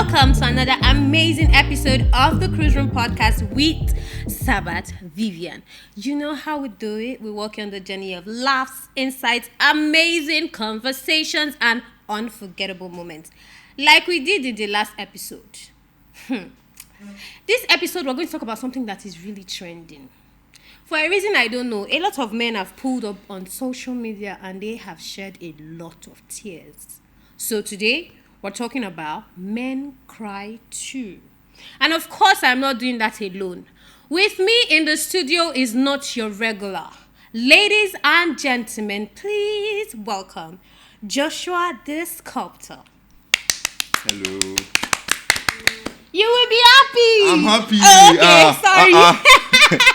welcome to another amazing episode of the Cruise Room Podcast with Sabat Vivian. You know how we do it. We walk on the journey of laughs, insights, amazing conversations, and unforgettable moments. Like we did in the last episode. This episode, we're going to talk about something that is really trending. For a reason I don't know, a lot of men have pulled up on social media and they have shed a lot of tears. So today, we're talking about men cry too. And of course, I'm not doing that alone. With me in the studio is not your regular. Ladies and gentlemen, please welcome Joshua the Sculptor. Hello. You will be happy. I'm happy. Okay, sorry.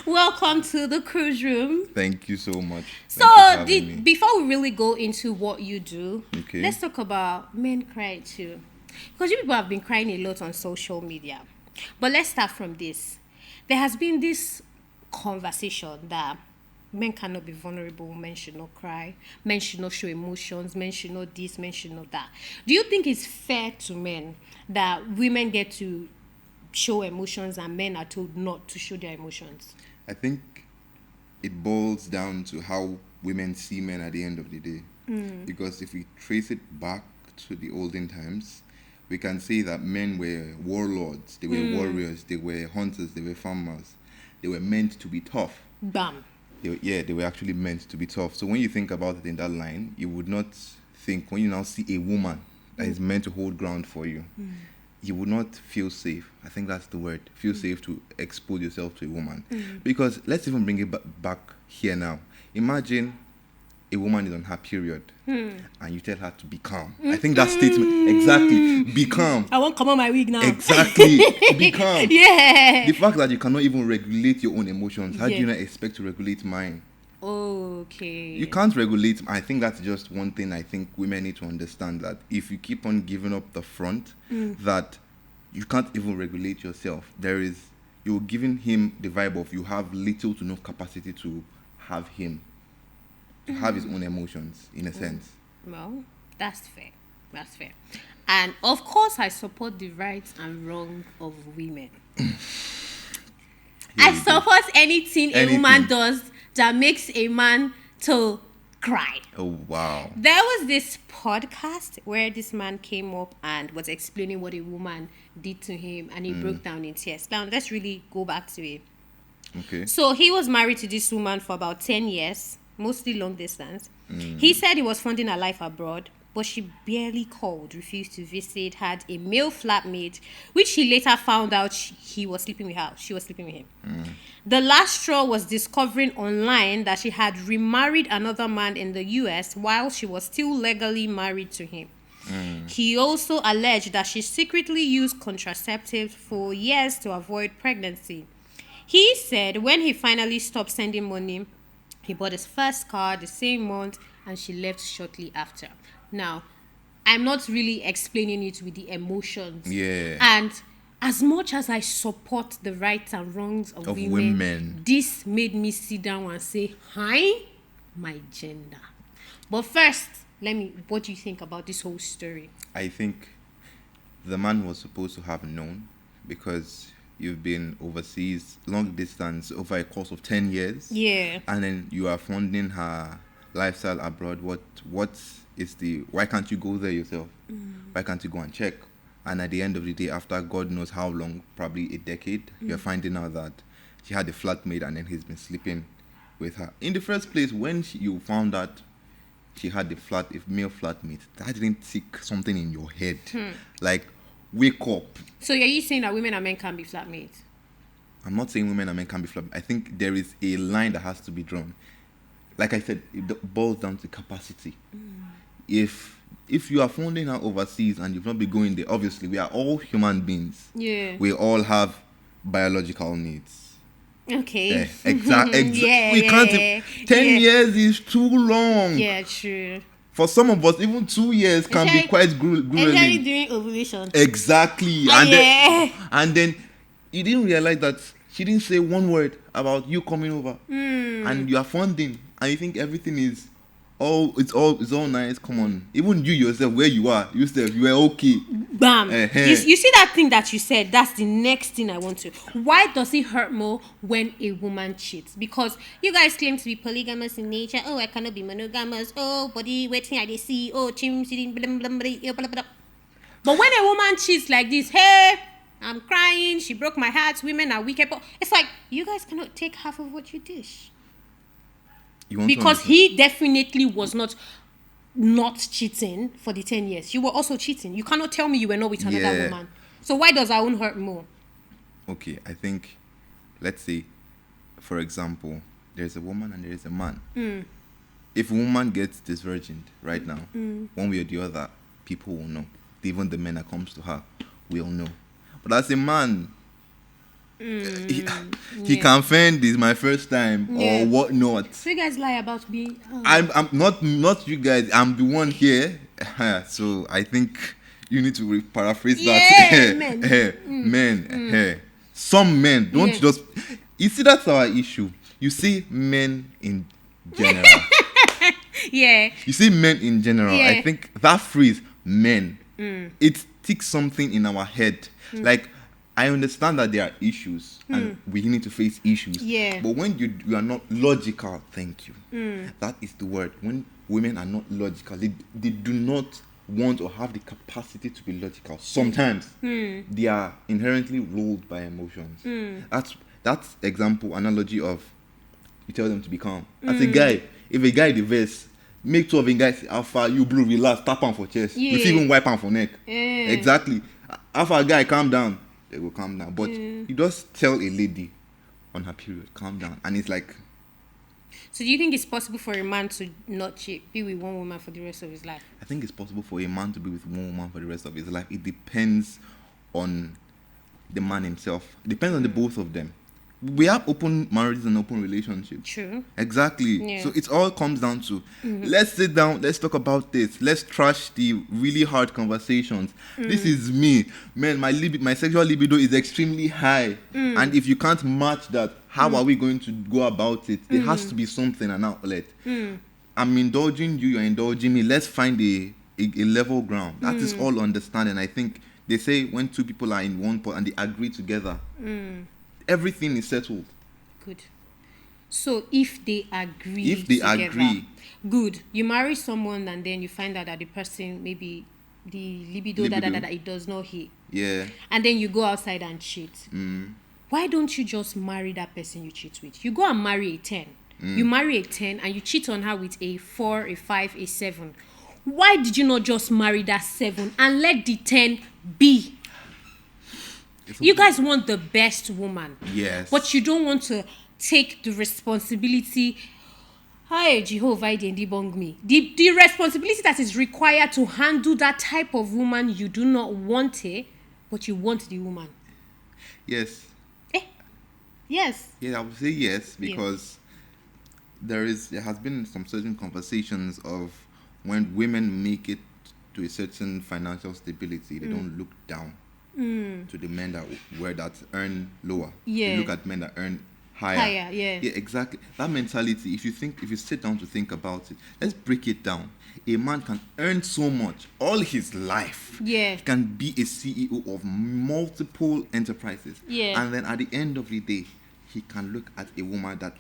Welcome to the Cruise Room. Thank you so much. So, before we really go into what you do, Okay. let's talk about men cry too. Because you people have been crying a lot on social media. But let's start from this. There has been this conversation that men cannot be vulnerable, men should not cry, men should not show emotions, men should not this, men should not that. Do you think it's fair to men that women get to show emotions and men are told not to show their emotions? I think it boils down to how women see men at the end of the day. Because if we trace it back to the olden times, we can say that men were warlords, they were warriors, they were hunters, they were farmers. They were meant to be tough. Bam. They were actually meant to be tough. So when you think about it in that line, you would not think, when you now see a woman that is meant to hold ground for you, you would not feel safe. I think that's the word. Feel safe to expose yourself to a woman. Because let's even bring it back here now. Imagine a woman is on her period and you tell her to be calm. I think that statement, exactly, be calm. I won't come on my wig now. Exactly, be calm. Yeah. The fact that you cannot even regulate your own emotions, how do you not expect to regulate mine? Okay. You can't regulate. I think that's just one thing I think women need to understand, that if you keep on giving up the front, that you can't even regulate yourself. You're giving him the vibe of you have little to no capacity to have him, to have his own emotions, in a sense. Well, that's fair. That's fair. And of course, I support the rights and wrong of women. I support anything a woman does that makes a man to cry. Oh, wow. There was this podcast where this man came up and was explaining what a woman did to him, and he broke down in tears. Now, let's really go back to it. Okay. So he was married to this woman for about 10 years, mostly long distance. He said he was funding her life abroad, but she barely called, refused to visit, had a male flatmate, which he later found out he was sleeping with her. She was sleeping with him. The last straw was discovering online that she had remarried another man in the US while she was still legally married to him. He also alleged that she secretly used contraceptives for years to avoid pregnancy. He said when he finally stopped sending money, he bought his first car the same month and she left shortly after. Now, I'm not really explaining it with the emotions. Yeah. And as much as I support the rights and wrongs of women, this made me sit down and say, hi, my gender. But first, what do you think about this whole story? I think the man was supposed to have known, because you've been overseas, long distance, over a course of 10 years. Yeah. And then you are funding her lifestyle abroad. Why can't you go there yourself? Why can't you go and check? And at the end of the day, after God knows how long, probably a decade, you're finding out that she had a flatmate and then he's been sleeping with her. In the first place, when you found out she had a male flatmate, that didn't tick something in your head. Like, wake up. So are you saying that women and men can be flatmates? I'm not saying women and men can be flatmates. I think there is a line that has to be drawn. Like I said, it boils down to capacity. If you are funding her overseas and you've not been going there, obviously we are all human beings. Yeah. We all have biological needs. Okay. Exactly. Yeah, we can't. 10 years is too long. Yeah, true. For some of us, even 2 years can be quite grueling. Especially during ovulation. Exactly. And then you didn't realize that she didn't say one word about you coming over, and you are funding, and you think everything is it's all nice. Come on, even you yourself, where you are, you were okay. bam. Eh-heh. You see that thing that you said? That's the next thing I want to. Why does it hurt more when a woman cheats? Because you guys claim to be polygamous in nature. Oh, I cannot be monogamous. Oh, body waiting I dey see. Oh, chim sitting blah blah blah blah blah blah. But when a woman cheats like this, hey, I'm crying. She broke my heart. Women are wicked. But it's like you guys cannot take half of what you dish. You want to Because understand? he definitely was not cheating for the 10 years. You were also cheating. You cannot tell me you were not with another Yeah. woman. So why does our own hurt more? Okay, I think, let's say, for example, there's a woman and there is a man. If a woman gets disvirgined right now, one way or the other, people will know. Even the men that comes to her will know. But as a man, he can fend, this is my first time Yeah. or whatnot. So you guys lie about being... I'm not you guys. I'm the one here. So I think you need to paraphrase that. Yeah, men. Men. Some men don't Yeah. just. You see, that's our issue. You see men in general. Yeah. You see men in general. Yeah. I think that phrase "men" it sticks something in our head. Like, I understand that there are issues and we need to face issues. Yeah. But when you are not logical, thank you. That is the word. When women are not logical, they do not want or have the capacity to be logical. Sometimes they are inherently ruled by emotions. That's example, analogy of you tell them to be calm. As a guy, if a guy diverse, make two of the guys say, Alpha, you blue, relax, tap on for chest. You see Yeah. even wipe on for neck. Yeah. Exactly. Alpha guy, calm down. They will calm down. But you just tell a lady on her period, calm down. And it's like, So do you think it's possible for a man to not cheat, be with one woman for the rest of his life? I think it's possible for a man to be with one woman for the rest of his life. It depends on the man himself. It depends on the both of them. We have open marriages and open relationships. True. Exactly. Yeah. So it all comes down to let's sit down, let's talk about this, let's trash the really hard conversations. This is me, man. My sexual libido is extremely high, and if you can't match that, how are we going to go about it? There has to be something, an outlet. I'm indulging you, you're indulging me. Let's find a level ground. That is all understanding. I think they say when two people are in one pot and they agree together, everything is settled. Good. So if they agree, If they together, agree. good. You marry someone and then you find out that the person maybe the libido. It does not hit, Yeah. and then you go outside and cheat. Why don't you just marry that person you cheat with? You go and marry a 10. You marry a 10 and you cheat on her with a 4, a 5, a 7. Why did you not just marry that 7 and let the 10 be? You guys want the best woman. Yes. But you don't want to take the responsibility. Hi, Jehovah, they debunk me. The responsibility that is required to handle that type of woman, you do not want it, but you want the woman. Yes. Yes. Yeah, I would say yes, because there has been some certain conversations of when women make it to a certain financial stability, they don't look down to the men that earn lower. Yeah. They look at men that earn higher. Higher, yeah. Yeah, exactly. That mentality, if you sit down to think about it, let's break it down. A man can earn so much all his life. Yeah. He can be a CEO of multiple enterprises. Yeah. And then at the end of the day, he can look at a woman that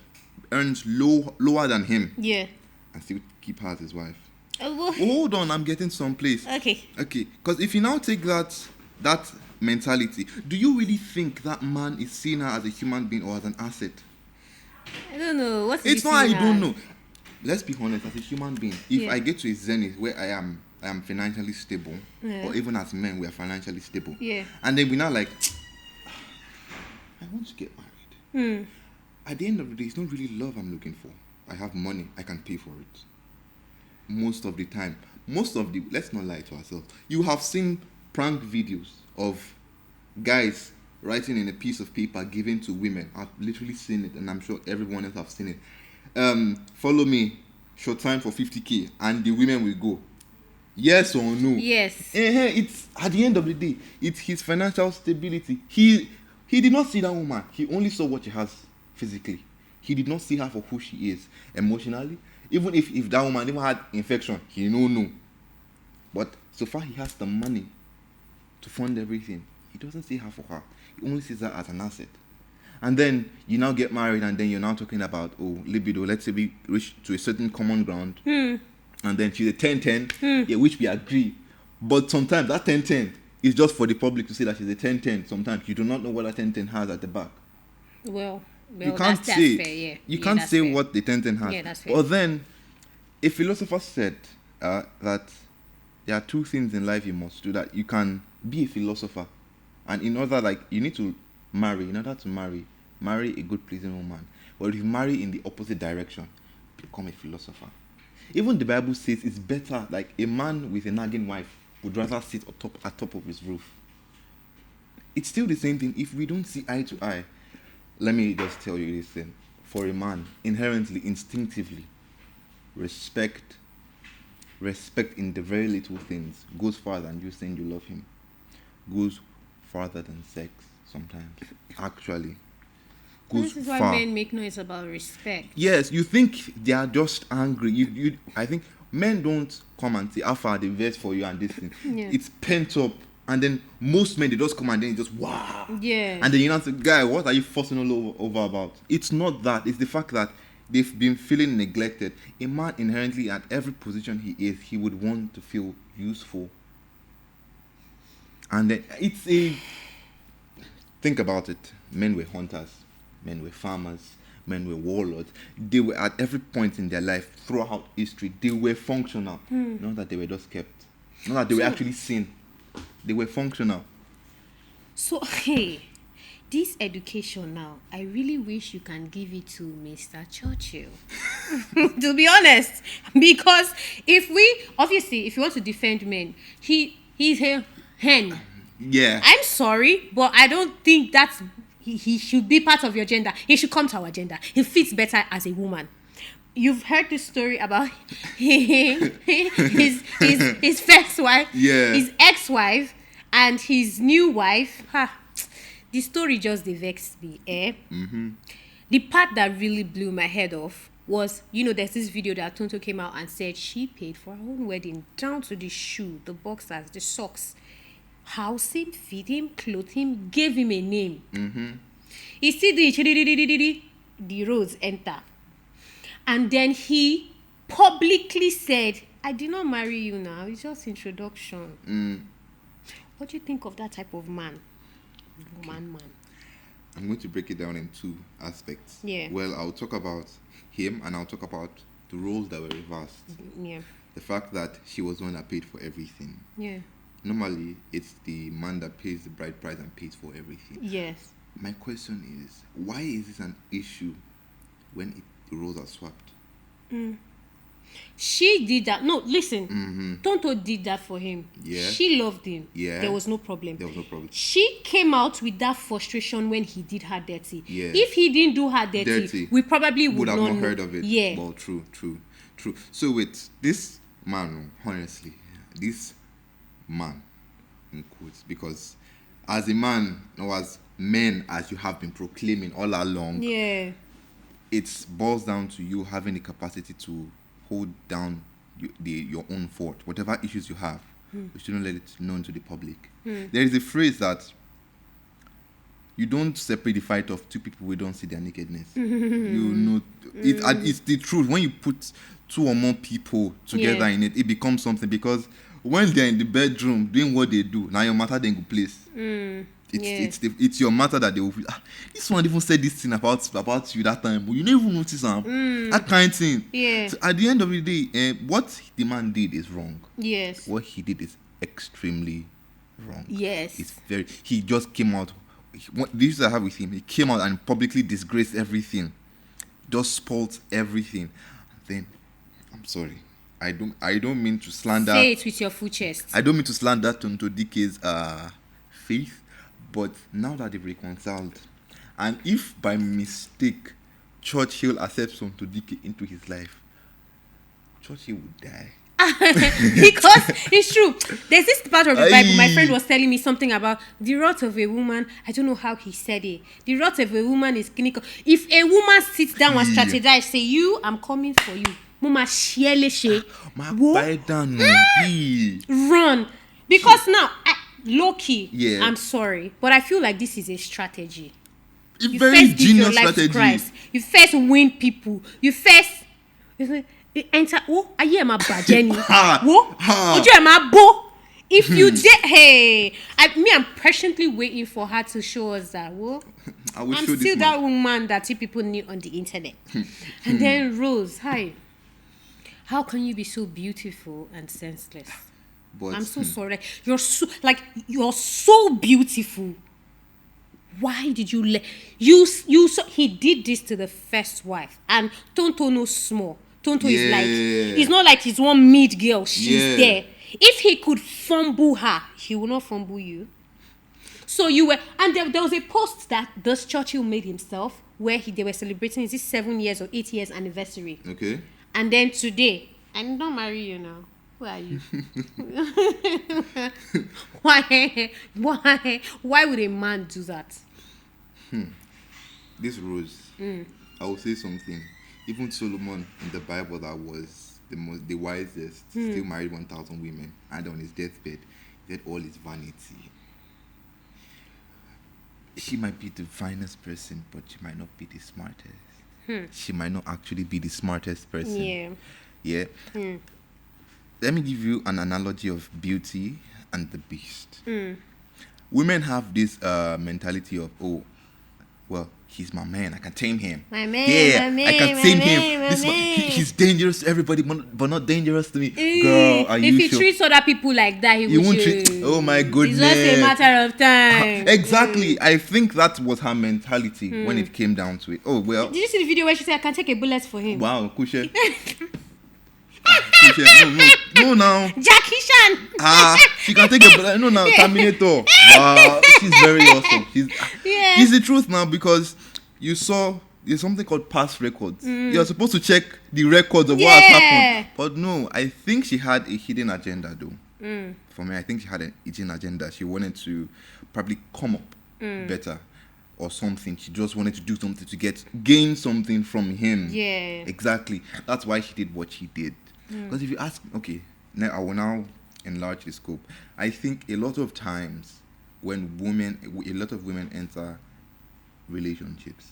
earns lower than him Yeah. and still keep her as his wife. Oh, Hold on, I'm getting someplace. okay. Okay, because if you now take that mentality, do you really think that man is seeing her as a human being or as an asset? I don't know. What's It's not I don't know. Let's be honest, as a human being, if Yeah. I get to a zenith where I am financially stable, Yeah. or even as men we are financially stable, Yeah. and then we now like, I want to get married. At the end of the day, it's not really love I'm looking for. I have money, I can pay for it. Most of the time, let's not lie to ourselves. You have seen prank videos of guys writing in a piece of paper given to women. I've literally seen it, and I'm sure everyone else have seen it. Follow me, short time for 50k, and the women will go. Yes or no? Yes. It's at the end of the day, it's his financial stability. He did not see that woman. He only saw what she has physically. He did not see her for who she is emotionally. Even if that woman even had infection, he no. But so far he has the money to fund everything. He doesn't see her for her. He only sees her as an asset. And then you now get married, and then you're now talking about, libido. Let's say we reach to a certain common ground. And then she's a 10-10, yeah, which we agree. But sometimes that 10-10 is just for the public to say that she's a 10-10. Sometimes you do not know what that 10-10 has at the back. Well, You can't that's say. fair, yeah. You Yeah, can't that's say fair. what the 10-10 has. Yeah, that's fair. But then, a philosopher said that there are two things in life you must do. That you can be a philosopher, and in order, like, you need to marry. In order to marry a good pleasing woman. But if you marry in the opposite direction, become a philosopher. Even the Bible says it's better, like, a man with a nagging wife would rather sit atop of his roof. It's still the same thing. If we don't see eye to eye, let me just tell you this thing. For a man, inherently, instinctively, respect in the very little things goes farther than you saying you love him. Goes farther than sex sometimes. Actually. Goes This is why far. men make noise about respect. Yes, you think they are just angry. I think men don't come and say, how far they vex for you and this thing. Yeah. It's pent up. And then most men, they just come and then just, wow. Yeah. And then you know, say, guy, what are you fussing all over about? It's not that. It's the fact that they've been feeling neglected. A man inherently, at every position he is, he would want to feel useful. And then it's a... Think about it. Men were hunters. Men were farmers. Men were warlords. They were at every point in their life, throughout history, they were functional. Not that they were just kept. Not that they were actually seen. They were functional. So, hey, this education now, I really wish you can give it to Mr. Churchill. To be honest. Because if you want to defend men, he's a hen. Yeah. I'm sorry, but I don't think that's he should be part of your gender. He should come to our gender. He fits better as a woman. You've heard the story about his first wife, Yeah. his ex-wife, and his new wife. The story just vexed me. The part that really blew my head off was, there's this video that Tonto came out and said she paid for her own wedding, down to the shoe, the boxers, the socks. House him, feed him, clothe him, gave him a name. He see the rose enter. And then he publicly said, I did not marry you now. It's just introduction. What do you think of that type of man? Man. I'm going to break it down in two aspects. Yeah. Well, I'll talk about him and I'll talk about the roles that were reversed. Yeah. The fact that she was the one that paid for everything. Yeah. Normally, it's the man that pays the bride price and pays for everything. Yes. My question is, why is this an issue when the roles are swapped? She did that. No, listen. Tonto did that for him. Yeah. She loved him. Yeah. There was no problem. There was no problem. She came out with that frustration when he did her dirty. Yeah. If he didn't do her dirty, we probably would have not not know. heard of it. Yeah. Well, true. So with this man, honestly, this man, in quotes, because as a man, or as men, as you have been proclaiming all along, Yeah. it boils down to you having the capacity to hold down your own fort. Whatever issues you have, you shouldn't let it known to the public. There is a phrase that you don't separate the fight of two people who don't see their nakedness. It's the truth. When you put two or more people together in it becomes something, because when they're in the bedroom doing what they do, now your matter then go place. It's your matter that they will feel, this one even said this thing about you that time, but you never notice that kind of thing. Yeah. So at the end of the day, what the man did is wrong. Yes. What he did is extremely wrong. Yes. He just came out. The issues I have with him, he came out and publicly disgraced everything, just spoilt everything. And then, I'm sorry, I don't mean to slander. Say it with your full chest. I don't mean to slander Tonto Dike's faith, but now that they've reconciled, and if by mistake Churchill accepts Tonto Dike into his life, Churchill would die. Because it's true. There's this part of the Bible, my Aye. friend was telling me something about the wrath of a woman. I don't know how he said it. The wrath of a woman is clinical. If a woman sits down and strategizes, say, I'm coming for you. Mama, My bite down, run. Because now, low key. Yeah. I'm sorry, but I feel like this is a strategy. A You very first give your genius life to strategy. Christ. You first win people. You first you enter. Oh, I hear my Jenny. Ha. Wo, Ha. ojú ẹ̀ máa bó. If you did, hey, I'm patiently waiting for her to show us that. Whoa, I will I'm show still this that man. woman that you people knew on the internet. And then Rose, hi. How can you be so beautiful and senseless? But I'm so sorry. You're so beautiful. Why did you let he did this to the first wife, and Tonto no small. Tonto is like, it's not like he's one mid girl. She's there. If he could fumble her, he will not fumble you. So you were, and there was a post that this Churchill made himself where they were celebrating his 7 years or 8 years anniversary. Okay. And then today, I don't marry you now. Who are you? Why would a man do that? This Rose, I will say something. Even Solomon in the Bible, that was the wisest, still married 1,000 women, and on his deathbed, he said all is vanity. She might be the finest person, but she might not be the smartest. She might not actually be the smartest person. Yeah. Let me give you an analogy of Beauty and the Beast. Women have this mentality of, oh, well, he's my man. I can tame him. My man, yeah, my man, I can my tame man, him. my man. He's dangerous to everybody, but not dangerous to me. Girl, are you if he sure? treats other people like that, he won't should. treat. Oh my goodness! It's just a matter of time. Exactly. I think that was her mentality when it came down to it. Oh well. Did you see the video where she said, "I can take a bullet for him"? Wow, Kushe. No, now. Jackie Chan. She can take a bullet. No, now Terminator. Wow, she's very awesome. It's the truth now, because you saw there's something called past records. You're supposed to check the records of what has happened. But no, I think she had a hidden agenda though. For me, I think she had a hidden agenda. She wanted to probably come up better or something. She just wanted to do something to gain something from him. Yeah. Exactly. That's why she did what she did. Because if you ask, okay, now I will now enlarge the scope. I think a lot of times when a lot of women enter relationships,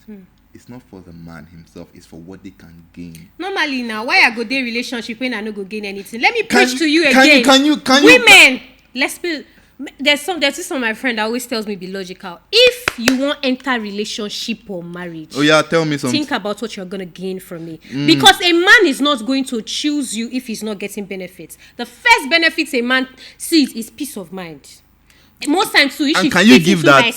it's not for the man himself, it's for what they can gain. Normally now, why I go dey relationship when I no go gain anything? Let me preach to you again. Can you women, let's be. There's this one my friend that always tells me be logical. If you want enter relationship or marriage, oh yeah, tell me something. Think about what you're gonna gain from it. Because a man is not going to choose you if he's not getting benefits. The first benefits a man sees is peace of mind. Most times too, and can you give that?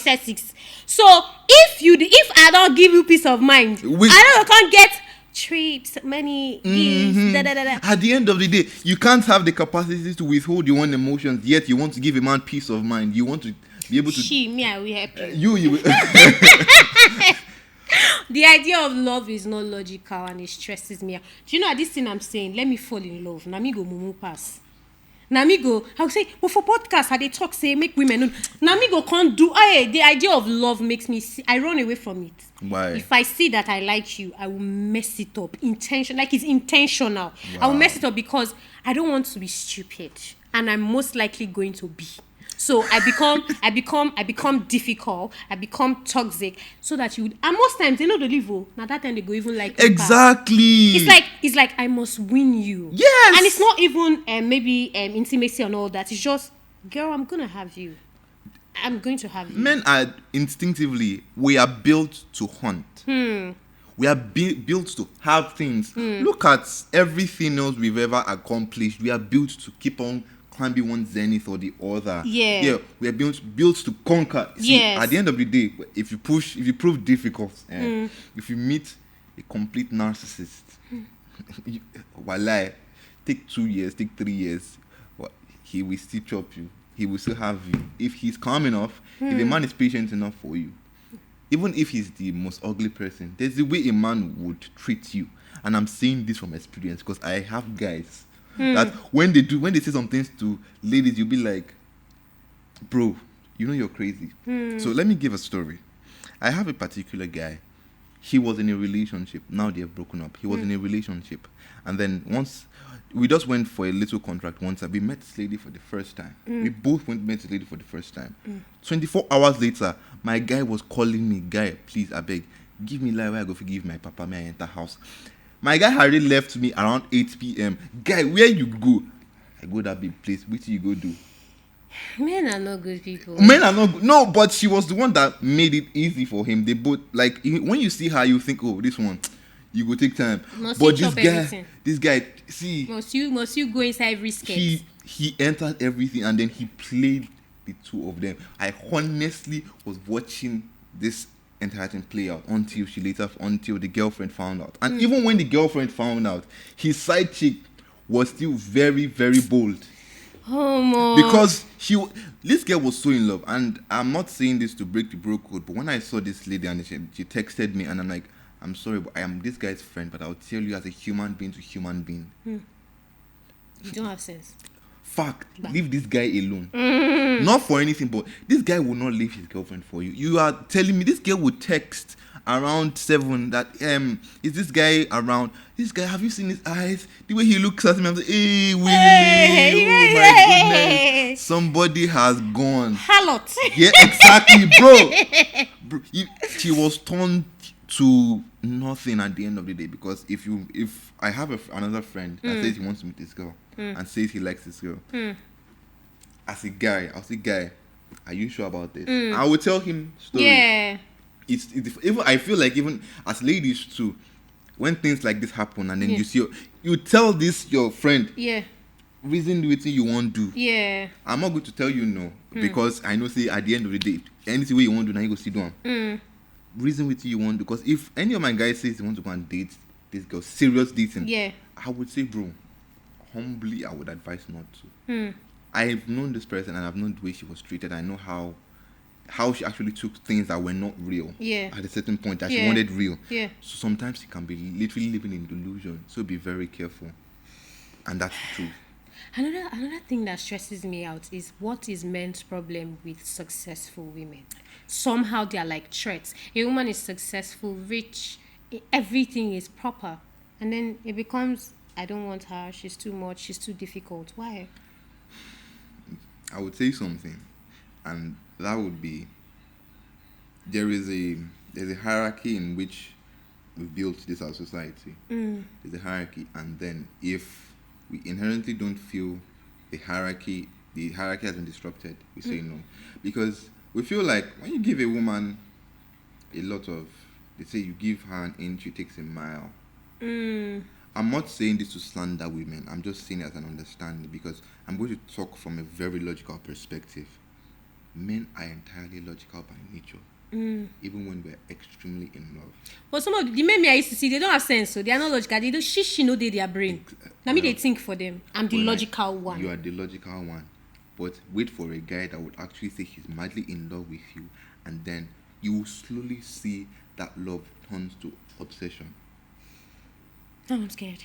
So if I don't give you peace of mind, I can't get trips, money, gifts, At the end of the day, you can't have the capacity to withhold your own emotions, yet you want to give a man peace of mind. You want to be able to. I will help You. The idea of love is not logical and it stresses me out. Do you know this thing I'm saying? Let me fall in love. Now me go mumu pass. Now me go. I would say, but for podcast, how they talk say make women know. Now me go can't do. The idea of love makes me. I run away from it. Why? If I see that I like you, I will mess it up. Like it's intentional. Wow. I will mess it up because I don't want to be stupid, and I'm most likely going to be. So I become difficult. I become toxic, so that you would. And most times they know the level. Now that time they go even like exactly. It's like I must win you. Yes. And it's not even maybe intimacy and all that. It's just, girl, I'm gonna have you. I'm going to have you. Men are instinctively, we are built to hunt. We are built to have things. Look at everything else we've ever accomplished. We are built to keep on climbing one zenith or the other. Yeah. We are built to conquer. See, at the end of the day, if you prove difficult, if you meet a complete narcissist, walai, take 2 years, take 3 years, he will still chop you. He will still have you. If he's calm enough, if a man is patient enough for you, even if he's the most ugly person, there's a way a man would treat you. And I'm saying this from experience because I have guys that when they say some things to ladies, you'll be like, bro, you know you're crazy. So let me give a story. I have a particular guy. he was in a relationship. Now they have broken up. He was in a relationship. And then once, we just went for a little contract once. We met this lady for the first time. We both met this lady for the first time. 24 hours later, my guy was calling me, guy, please, I beg, give me life where I go forgive my papa, may I enter house. My guy already left me around 8 p.m. Guy, where you go? I go that big place. Which you go do? Men are not good people. Men are not good. No, but she was the one that made it easy for him. They both, like, when you see her, you think, oh, this one, you go take time. Must But you this chop guy, everything? this guy, see, Must you go inside risk it? he entered everything and then he played the two of them. I honestly was watching this entire thing play out until the girlfriend found out. And even when the girlfriend found out, his side chick was still very, very bold. Oh my. Because this girl was so in love. And I'm not saying this to break the bro code, but when I saw this lady and she texted me and I'm like, I'm sorry, but I am this guy's friend, but I'll tell you as a human being to human being. You don't have sense. Fact, leave this guy alone. Not for anything, but this guy will not leave his girlfriend for you. You are telling me this girl would text around 7 that is this guy around? This guy, have you seen his eyes? The way he looks at me, I'm like, hey, Willie, oh my goodness, somebody has gone. Harlot. Yeah, exactly, bro. She was turned to nothing at the end of the day, because if I have another friend that says he wants to meet this girl and says he likes this girl, as a guy, I'll say, guy, are you sure about this? I will tell him story. Yeah. It's even, I feel like even as ladies too, when things like this happen and then you tell this your friend, reason the way you want to do. Yeah. I'm not going to tell you no, because I know, say, at the end of the day, anything way you want to do, now you go sit down. Reason with you want, because if any of my guys says they want to go and date this girl, serious dating, I would say, bro, humbly, I would advise not to. I've known this person and I've known the way she was treated. I know how she actually took things that were not real at a certain point that she wanted real. So sometimes she can be literally living in delusion. So be very careful. And that's the truth. Another thing that stresses me out is, what is men's problem with successful women? Somehow they are like threats. A woman is successful, rich, everything is proper, and then it becomes, I don't want her, she's too much, she's too difficult. Why? I would say something, and that would be, there's a hierarchy in which we've built this our society. There's a hierarchy, and then if we inherently don't feel the hierarchy has been disrupted, we say no. Because we feel like when you give a woman they say you give her an inch, she takes a mile. I'm not saying this to slander women. I'm just saying it as an understanding, because I'm going to talk from a very logical perspective. Men are entirely logical by nature, even when we're extremely in love. But some of the men I used to see, they don't have sense, so they are not logical. They don't she know their brain. Now me they think for them. I'm the logical one. You are the logical one. But wait for a guy that would actually say he's madly in love with you, and then you will slowly see that love turns to obsession. I'm scared.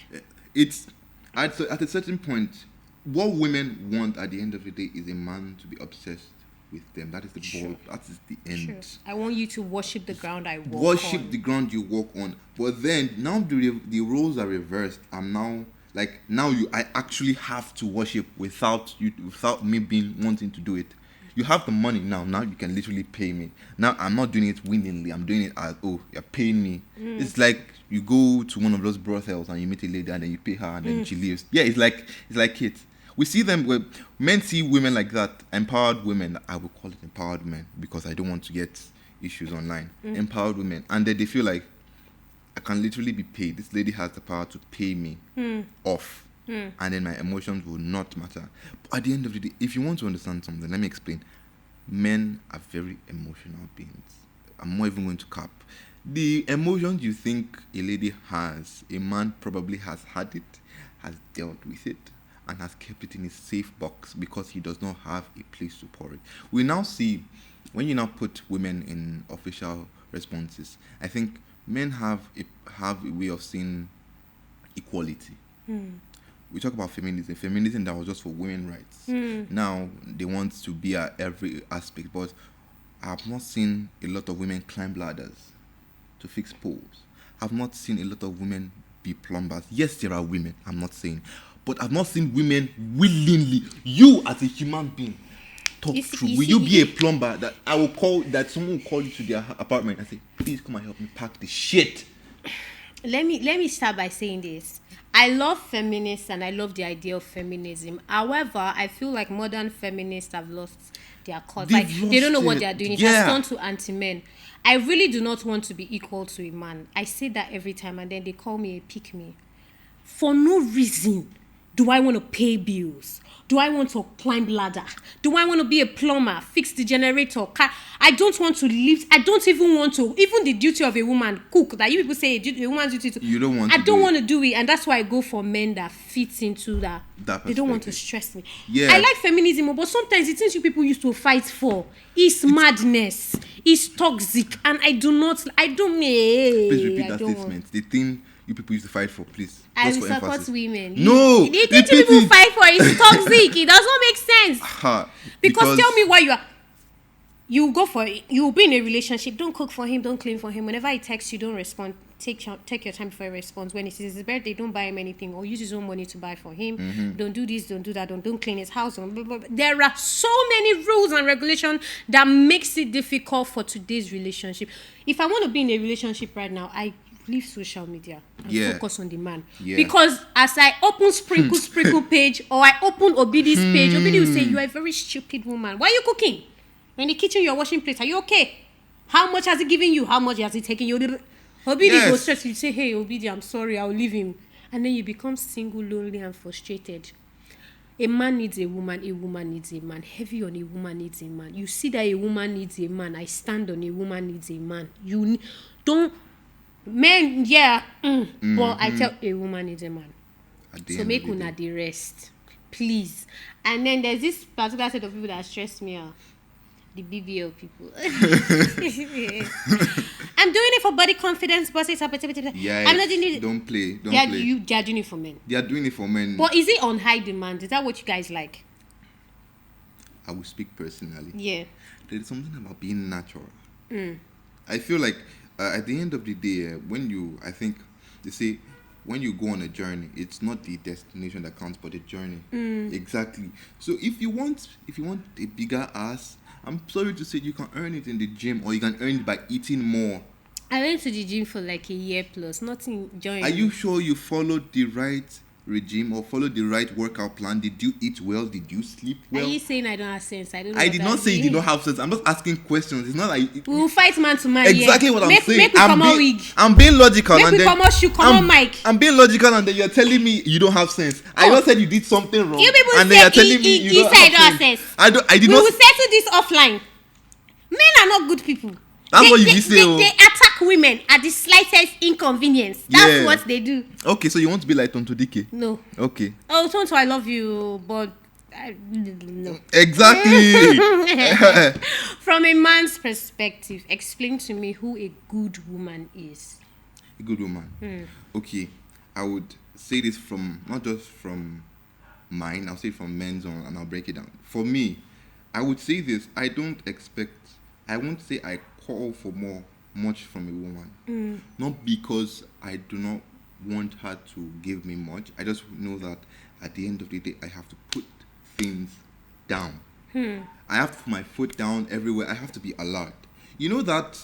It's at a certain point, what women want at the end of the day is a man to be obsessed with them. That is the ball. That is the end. I want you to worship the ground I walk on. Worship the ground you walk on. But then now the roles are reversed. I actually have to worship without me wanting to do it. You have the money now. Now you can literally pay me. Now I'm not doing it willingly. I'm doing it as, you're paying me. It's like you go to one of those brothels and you meet a lady and then you pay her and then she leaves. Yeah, it's like it. We see them where men see women like that, empowered women. I would call it empowered men because I don't want to get issues online. Empowered women, and then they feel like I can literally be paid. This lady has the power to pay me off. And then my emotions will not matter. But at the end of the day, if you want to understand something, let me explain. Men are very emotional beings. I'm not even going to cap. The emotions you think a lady has, a man probably has had it, has dealt with it, and has kept it in his safe box because he does not have a place to pour it. We now see, when you now put women in official responses, I think men have a way of seeing equality. We talk about feminism that was just for women's rights. Now they want to be at every aspect, but I've not seen a lot of women climb ladders to fix poles. I've not seen a lot of women be plumbers. Yes, there are women, I'm not saying. But I've not seen women willingly, you as a human being, talk through. Will you be a plumber that I will call, that someone will call you to their apartment and say, please come and help me pack the shit? Let me start by saying this. I love feminists and I love the idea of feminism. However, I feel like modern feminists have lost their cause. Like, they don't know what they are doing. It has turned to anti-men. I really do not want to be equal to a man. I say that every time, and then they call me a pick-me. For no reason do I want to pay bills. Do I want to climb ladder? Do I want to be a plumber, fix the generator? I don't want to lift. I don't even want to. Even the duty of a woman, cook. That you people say a woman's duty to. You don't want. I don't want to do it, and that's why I go for men that fits into that. They don't want to stress me. Yeah. I like feminism, but sometimes the things you people used to fight for is madness. It's toxic, and I don't. Please repeat that statement. The thing you people used to fight for, please. I will support women. No, the thing you people fight for is toxic. It does not make sense. Because tell me why you go for it. You will be in a relationship. Don't cook for him. Don't clean for him. Whenever he texts you, don't respond. Take your time before he responds. When he says his birthday, don't buy him anything or use his own money to buy for him. Mm-hmm. Don't do this. Don't do that. Don't clean his house. Blah, blah, blah. There are so many rules and regulations that makes it difficult for today's relationship. If I want to be in a relationship right now, I leave social media and focus on the man. Because as I open sprinkle page or I open Obidi's page, Obidi will say, you are a very stupid woman. Why are you cooking? In the kitchen, you're washing plates. Are you okay? How much has he given you? How much has he taken you? Obidi goes straight. You say, hey, Obidi, I'm sorry, I'll leave him. And then you become single, lonely, and frustrated. A man needs a woman needs a man. Heavy on a woman needs a man. You see that a woman needs a man. I stand on a woman needs a man. You don't... Men, but I tell a woman needs a man. So make una the rest, please. And then there's this particular set of people that stress me out. The BBL people. I'm doing it for body confidence, body support. Yeah, I'm not doing it. Don't play. They are doing it for men. They are doing it for men. But is it on high demand? Is that what you guys like? I will speak personally. Yeah. There is something about being natural. I feel like at the end of the day, I think they say when you go on a journey, it's not the destination that counts, but the journey. Exactly. So if you want a bigger ass, I'm sorry to say you can earn it in the gym, or you can earn it by eating more. I went to the gym for like a year plus, not enjoying. Are you sure you followed the right regime or followed the right workout plan? Did you eat well? Did you sleep well? Are you saying I don't have sense? I don't know. I did not say you did not have sense. I'm just asking questions. It's not like we will fight man to man. Exactly what I'm saying. I'm being logical. Make and we then come on shoe, come on mic. I'm being logical, and then you're telling me you don't have sense. I just said you did something wrong. You people and say then you're telling me you don't have sense. I did not. We will settle this offline. Men are not good people. That's what you say. They attack women at the slightest inconvenience. That's what they do. Okay, so you want to be like Tonto Dike? No. Okay. Oh, Tonto, I love you, but no. Exactly. From a man's perspective, explain to me who a good woman is. A good woman. Okay, I would say this from not just from mine. I'll say it from men's own, and I'll break it down. For me, I would say this. I won't say I call for much from a woman. Not because I do not want her to give me much. I just know that at the end of the day, I have to put things down. I have to put my foot down everywhere. I have to be alert. You know that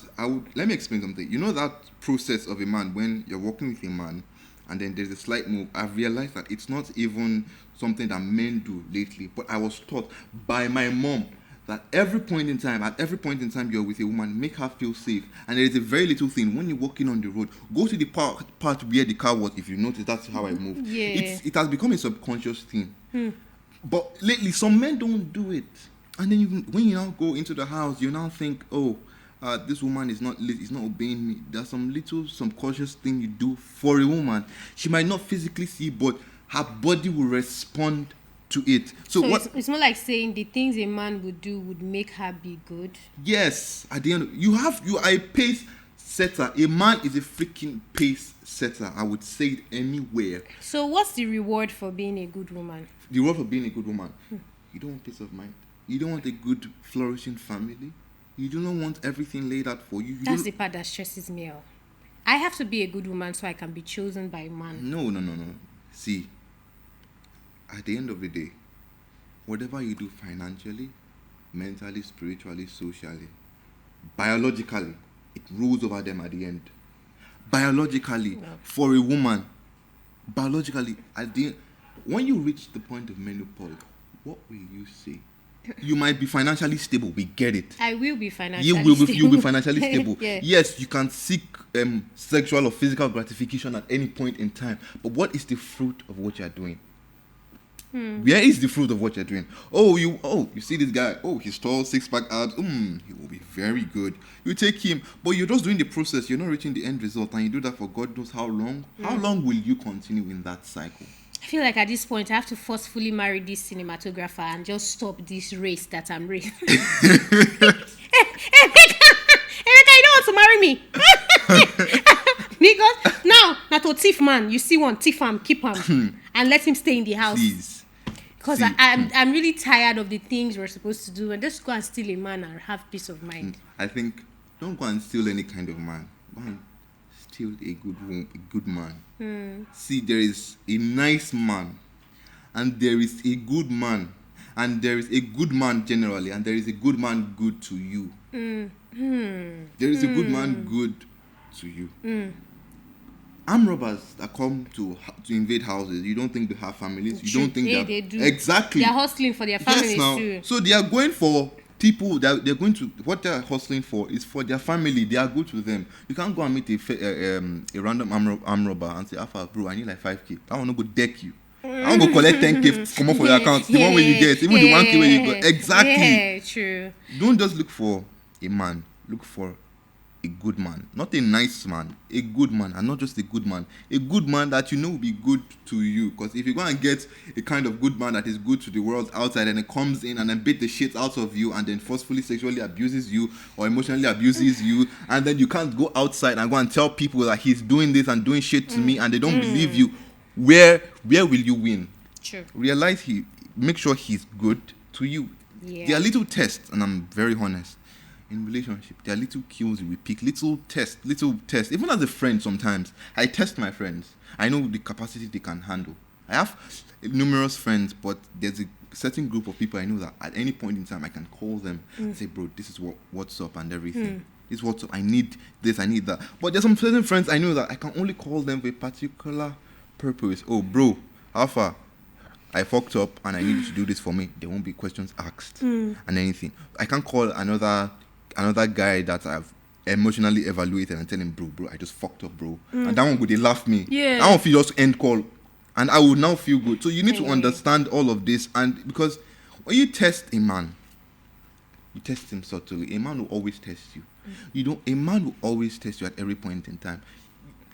let me explain something. You know that process of a man when you're working with a man and then there's a slight move. I've realized that it's not even something that men do lately, but I was taught by my mom that at every point in time you're with a woman, make her feel safe. And there is a very little thing. When you're walking on the road, go to the part where the car was. If you notice, that's how I move. Yeah. It has become a subconscious thing. But lately, some men don't do it. And then when you now go into the house, you now think, this woman is not obeying me. There's some little subconscious thing you do for a woman. She might not physically see, but her body will respond to it. So what? It's more like saying the things a man would do would make her be good. Yes, at the end, you are a pace setter. A man is a freaking pace setter. I would say it anywhere. So what's the reward for being a good woman? The reward for being a good woman. You don't want peace of mind. You don't want a good, flourishing family. You do not want everything laid out for you. That's the part that stresses me out. I have to be a good woman so I can be chosen by a man. No. See, at the end of the day, whatever you do financially, mentally, spiritually, socially, biologically, it rules over them at the end. Biologically, for a woman, biologically, when you reach the point of menopause, what will you say? You might be financially stable. We get it. I will be financially You'll stable. be financially stable. Yeah. Yes, you can seek sexual or physical gratification at any point in time. But what is the fruit of what you're doing? Where is the fruit of what you're doing? You see this guy. Oh, he's tall, 6-pack abs. He will be very good. You take him, but you're just doing the process. You're not reaching the end result, and you do that for God knows how long. How long will you continue in that cycle? I feel like at this point I have to forcefully marry this cinematographer and just stop this race that I'm racing. Emeka, you don't want to marry me. Because now to thief man, you see one, thief him, keep him, and let him stay in the house. Please. Because I'm really tired of the things we're supposed to do, and just go and steal a man and have peace of mind. I think don't go and steal any kind of man. Go and steal a good man. See, there is a nice man, and there is a good man, and there is a good man generally, and there is a good man good to you. There is a good man good to you. Armed robbers that come to invade houses, you don't think they have families? You don't think they do. Exactly. They're hustling for their families too. So they are going for people that they're going to, what they're hustling for is for their family. They are good to them. You can't go and meet a random armed robber and say, Alpha, bro, I need like 5K. I want to go deck you. I want to go collect 10K, come up for your account. The one where you get, even the 1K where you go. Exactly. Yeah, true. Don't just look for a man. Look for a good man. Not a nice man. A good man. And not just a good man. A good man that you know will be good to you. Because if you go and get a kind of good man that is good to the world outside and it comes in and then beat the shit out of you and then forcefully sexually abuses you or emotionally abuses you, and then you can't go outside and go and tell people that he's doing this and doing shit to me and they don't believe you, where will you win? True. Realize make sure he's good to you. Yeah. There are little tests, and I'm very honest. In relationship, there are little cues we pick, little tests. Even as a friend, sometimes I test my friends. I know the capacity they can handle. I have numerous friends, but there's a certain group of people I know that at any point in time I can call them and say, bro, this is what's up and everything. This is what's up. I need this, I need that. But there's some certain friends I know that I can only call them for a particular purpose. Oh, bro, Alpha, I fucked up and I need you to do this for me. There won't be questions asked and anything. I can't call another guy that I've emotionally evaluated and tell him, bro, I just fucked up, bro. And that one would they laugh me. Yeah. I won't feel just end call. And I will now feel good. So you need to understand all of this. And because when you test a man, you test him subtly. A man will always test you. A man will always test you at every point in time.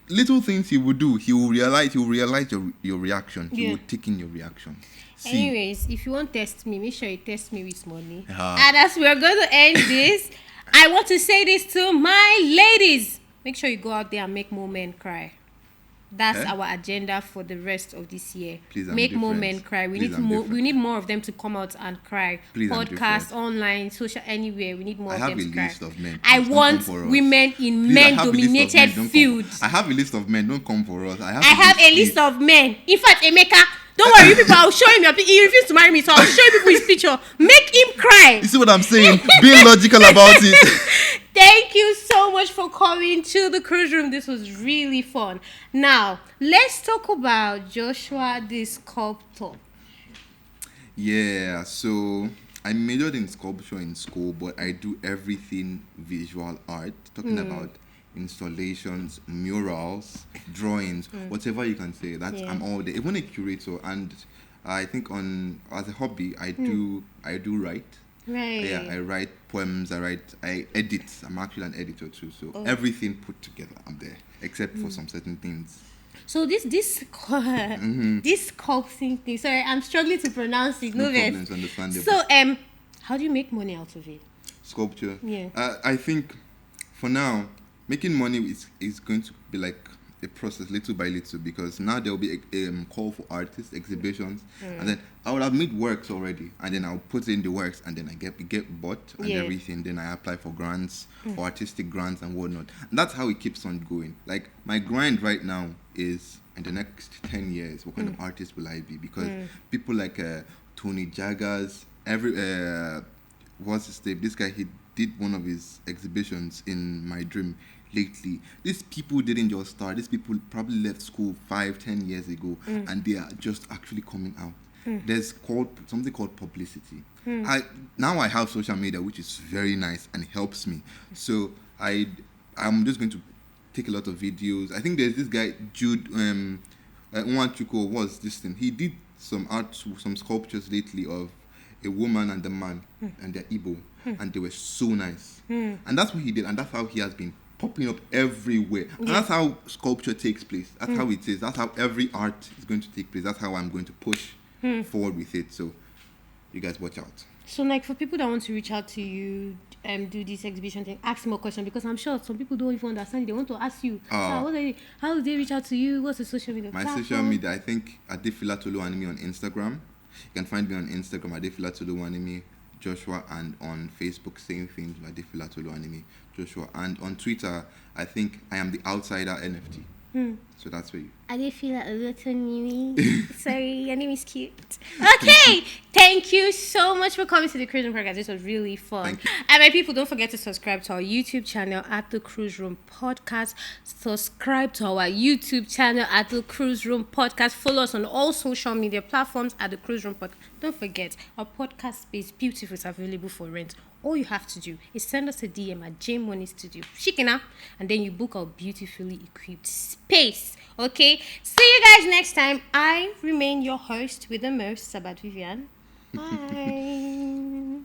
Little things he will do, he will realize your reaction. He will take in your reaction. Anyways, if you want to test me, make sure you test me with money. Yeah. And as we're going to end this, I want to say this to my ladies. Make sure you go out there and make more men cry. That's our agenda for the rest of this year. Please, make more men cry. We need more of them to come out and cry. Please, podcast, online, social, anywhere. We need more of them to cry. I have a list of men. I want women in men-dominated fields. I have a list of men. Don't come for us. I have a list of men. In fact, Emeka, don't worry, you people, I'll show him your picture. He refused to marry me, so I'll show you people his picture. Make him cry. You see what I'm saying? Being logical about it. Thank you so much for coming to the cruise room. This was really fun. Now, let's talk about Joshua the sculptor. Yeah, so I majored in sculpture in school, but I do everything visual art. Talking about installations, murals, drawings, whatever you can say. I'm all there. Even a curator, and I think as a hobby, I do write. Right. Yeah, I write poems. I edit. I'm actually an editor too. So everything put together, I'm there, except for some certain things. So this sculpting thing. Sorry, I'm struggling to pronounce it. No problems, understandable. So how do you make money out of it? Sculpture. Yeah. I think for now, making money is going to be like a process little by little, because now there will be a call for artists, exhibitions, and then I would have made works already, and then I'll put in the works, and then I get bought and Yeah. everything. Then I apply for grants, for artistic grants and whatnot. And that's how it keeps on going. Like my grind right now is in the next 10 years, what kind of artist will I be? Because people like Tony Jaggers, what's his name? This guy, he did one of his exhibitions in my dream lately. These people didn't just start. These people probably left school 5-10 years ago, and they are just actually coming out. There's something called publicity. I have social media, which is very nice and helps me. So I'm just going to take a lot of videos. I think there's this guy Jude Nwachuko, what's this thing? He did some sculptures lately of a woman and a man, and they're Igbo, and they were so nice. And that's what he did, and that's how he has been popping up everywhere. And that's how sculpture takes place. That's how it is. That's how every art is going to take place. That's how I'm going to push forward with it. So you guys watch out. So, like, for people that want to reach out to you and do this exhibition thing, ask more questions, because I'm sure some people don't even understand it. They want to ask you, how do they reach out to you? What's the social media My platform? social media, I think Adefila Toluwanimi on Instagram. You can find me on Instagram, Adefila Toluwanimi Joshua, and on Facebook, same thing, Adefila Toluwanimi Joshua. And on Twitter, I think I am the Outsider NFT. So that's where you. I did feel like a little new. Sorry, your name is cute. Okay, thank you so much for coming to the Cruise Room Podcast. This was really fun. Thank you. And my people, don't forget to subscribe to our YouTube channel at the Cruise Room Podcast. Subscribe to our YouTube channel at the Cruise Room Podcast. Follow us on all social media platforms at the Cruise Room Podcast. Don't forget, our podcast space, Beautiful, is available for rent. All you have to do is send us a DM at J Money Studio, Shikina, and then you book our beautifully equipped space. Okay? See you guys next time. I remain your host with the most, Sabat Vivian. Bye.